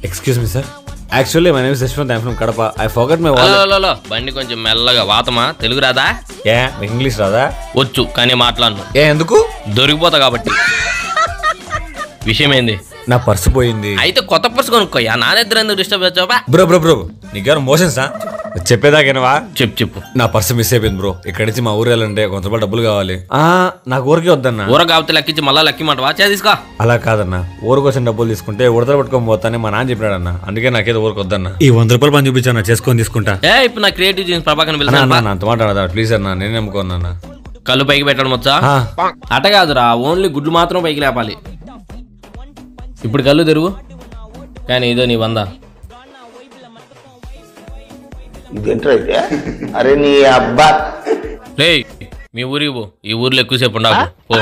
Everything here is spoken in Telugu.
Excuse me sir, actually my name is Yashwant, I'm from Kadapa. I forgot my wallet. బండి కొంచెం మెల్లగా వాతమా. తెలుగు రాదా? ఏ ఇంగ్లీష్ రాదా? వచ్చు కానీ మాట్లాడను. ఏ ఎందుకు? దొరికిపోతా కాబట్టి. విషయం ఏంది? నా పర్సు పోయింది. అయితే కొత్త పర్సు కొనుక్కోయా, నా దగ్గర ఎందుకు డిస్టర్బ్ చేస్తావా? బ్రో బ్రో బ్రో నీకేమైనా మోషన్సా? చెప్పేదాకేనవా? చెప్పు. నా పర్సు మిస్ అయిపోయింది బ్రో. ఇక్కడి నుంచి మా ఊరు వెళ్ళంటే కొంత రూపాయలు డబ్బులు కావాలి. నాకు ఊరికే వద్దన్నా. ఊర కాకపోతే లెక్కించి మళ్ళా లెక్కిమంటవా? తీసుకో. అలా కాదన్నా, ఊరికి వచ్చిన డబ్బులు తీసుకుంటే ఉడతలు పట్టుకొని పోతానే మా నాన్న చెప్పాడన్నా. అందుకే నాకేదో ఊరికి వద్దన్నా. ఈ 100 రూపాయలు పని చూపించాను, చేసుకొని తీసుకుంటా. ఇప్పుడు నా క్రియేటివ్ జీన్స్ ప్రభాకర్ పిలుస్తాను. అంత మాట ప్లీజ్ అన్నా, నేను నమ్ముకున్నా. కళ్ళు పైకి పెట్టడం వచ్చా? అట కాదురా, ఓన్లీ గుడ్లు మాత్రం పైకి లేపాలి. ఇప్పుడు కళ్ళు తెరువు. కానీ ఇదో నీ 100. అరే నీ అబ్బా. రే మీ ఊరికి పో, ఈ ఊర్లో ఎక్కువసేపు ఉండకు పో.